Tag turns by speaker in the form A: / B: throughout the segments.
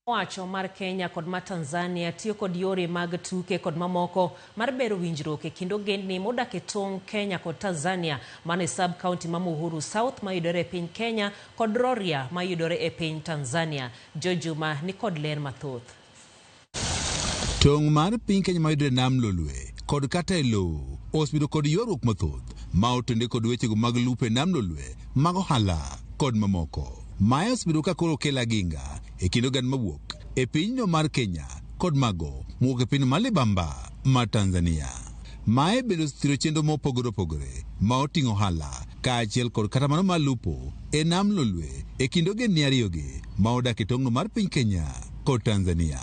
A: Wacho mar Kenya kod ma Tanzania tiyo kod yore mag tuke kod mamoko mar bero winjruok e kind ogendni modak e tong' Kenya kod Tanzania mane sub-county ma Muhuru South mayudore e piny Kenya kod Rorya mayudore e piny Tanzania. Jojuma ni kod ler mathoth.
B: Tong' mar piny Kenya mayudore nam Lolwe kod kata e lowo osbedo kod ywaruok mathoth ma otende kod wechego mag lupe nam Lolwe mag ohala kod mamoko. Mae osbedo ka koro kela ginga e kendo gan mawuok e pinyno mar Kenya kod mago muok e piny Malibamba ma Tanzania. Mae bendo thiro chenro mopogore opogore ma oting'o ohala kaachiel kod kata mano mar lupo e nam Lolwe e kind ogendni ariyogi ma odak e tong'no mar piny Kenya kod Tanzania.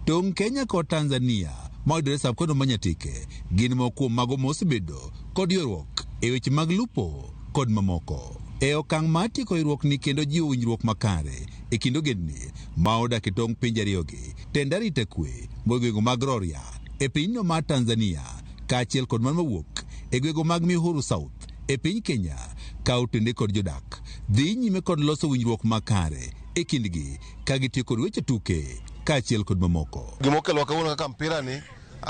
B: Tong' Kenya kod Tanzania ma oyudore sub-county ma Nyatike gin moko kuom mago mosebedo kod ywaruok e weche mag lupo kod mamoko. E okang' mar tieko ywaruok ni kendo jiwo winjruok makare e kind ogendni ma odak e tong' pinje ariyogi, tend arita kwe mogwego mag Rorya e pinyno mar Tanzania kaachiel kod man mawuok e gwego mag Muhuru South e piny Kenya ka otende kod jodak dhi nyime kod loso winjruok makare e kindgi ka gitiyo kod weche tuke kaachiel kod mamoko.
C: Gimokelo kawuono kaka mpira ni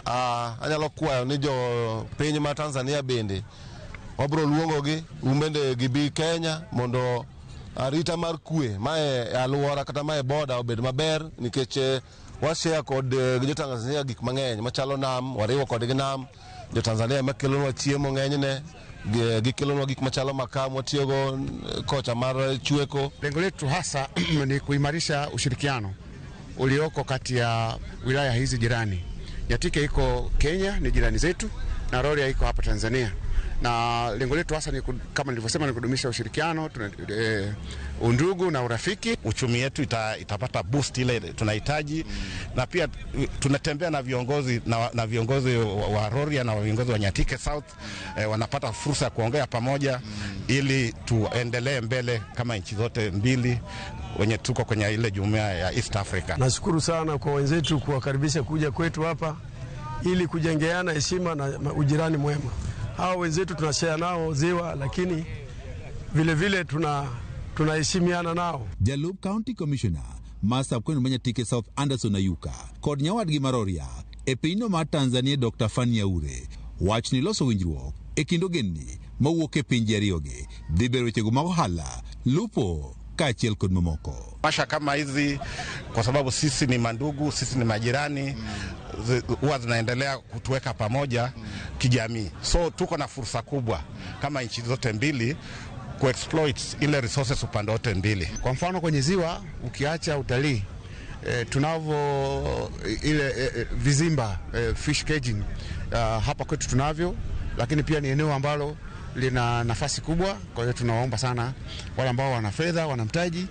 C: anyalo kwayo ni jo piny ma Tanzania bende wabro luongogi umbende gibi Kenya mondo arita mar kwe mae aluora kata mae boda obed maber nikech washare kod jo Tanzania gik mang'eny machalo nam, wariwo kodgi nam. Jo Tanzania makelonwa chiemo ng'enyne, gikelonwa gik machalo makaa mwatiyogo kocha mar chweko.
D: Lengo letu hasa ni kuimarisha ushirikiano ulioko kati ya wilaya hizi jirani. Nyatike iko Kenya, ni jirani zetu, na Rorya iko hapa Tanzania. Na lengo letu hasa ni kama nilivyosema, ni kudumisha ushirikiano, undugu na urafiki.
E: Uchumi yetu itapata boost ile tunahitaji, na pia tunatembea na viongozi na viongozi wa Rorya na viongozi wa Nyatike South wanapata fursa ya kuongea pamoja ili tuendelee mbele kama nchi zote mbili wenye tuko kwenye ile jumuiya ya East Africa.
F: Nashukuru sana kwa wenzetu kuwakaribisha kuja kwetu hapa ili kujengeana heshima na ujirani mwema. Hao wenzetu tunashare nao ziwa, lakini vile vile tunaheshimiana nao.
B: Jalup County Commissioner Masa Kwenu Manyatike South Anderson Ayuka kod nyawadgi Rorya e pinyno mar Tanzania Dr. Fania Ure wach ni loso winjruok e kind ogendni mawuok e pinje ariyogi dhi bero wechego mag ohala, lupo kaachiel kod mamoko.
E: Masha kama hizi kwa sababu sisi ni mandugu, sisi ni majirani, huwa zinaendelea kutuweka pamoja kijamii. So tuko na fursa kubwa kama nchi zote mbili kuexploit ile resources upande wote mbili.
D: Kwa mfano kwenye ziwa ukiacha utalii, tunavyo ile vizimba, fish caging, hapa kwetu tunavyo, lakini pia ni eneo ambalo lina nafasi kubwa. Kwa hiyo tunawaomba sana wale ambao wana fedha, wana mtaji,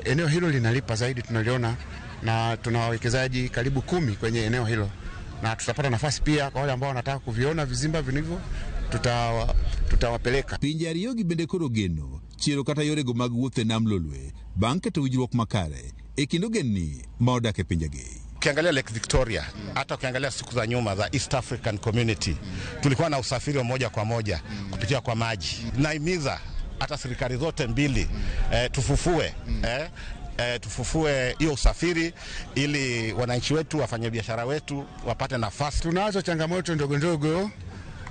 D: eneo hilo linalipa zaidi tunaliona, na tuna wawekezaji karibu 10 kwenye eneo hilo, na tutapata nafasi pia kwa wale ambao wanataka kuviona vizimba vinivyo, tutawapeleka.
B: Pinje ariyogi bende koro geno chiro kata yorego mag wuoth e nam Lolwe bang' keto winjruok makare e kind ogendni ma odak e pinjegi.
E: Ukiangalia Lake Victoria, hata ukiangalia siku za nyuma za East African Community, tulikuwa na usafiri wa moja kwa moja kupitia kwa maji. Naimiza hata serikali zote mbili tufufue hiyo usafiri ili wananchi wetu, wafanyabiashara wetu wapate nafasi.
D: Tunazo changamoto ndogo ndogo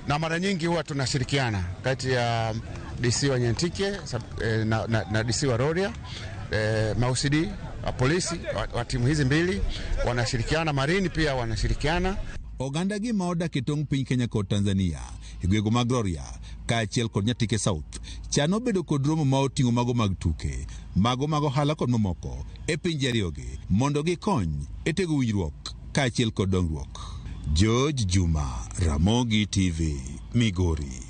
D: na mara nyingi huwa tunashirikiana kati ya DC wa Nyatike na DC wa Rorya, mausidi wa polisi wa timu hizi mbili wanashirikiana, marini pia wanashirikiana.
B: Oganda gi ma odak e tong' piny Kenya kod Tanzania e gwego mag Rorya kaachiel kod Nyatike South chano bedo kod romo ma oting'o mago mag tuke, mago mag ohala kod mamoko e pinje ariyogi mondo gikony e tego winjruok kaachiel kod dongruok. George Juma, Ramogi TV, Migori.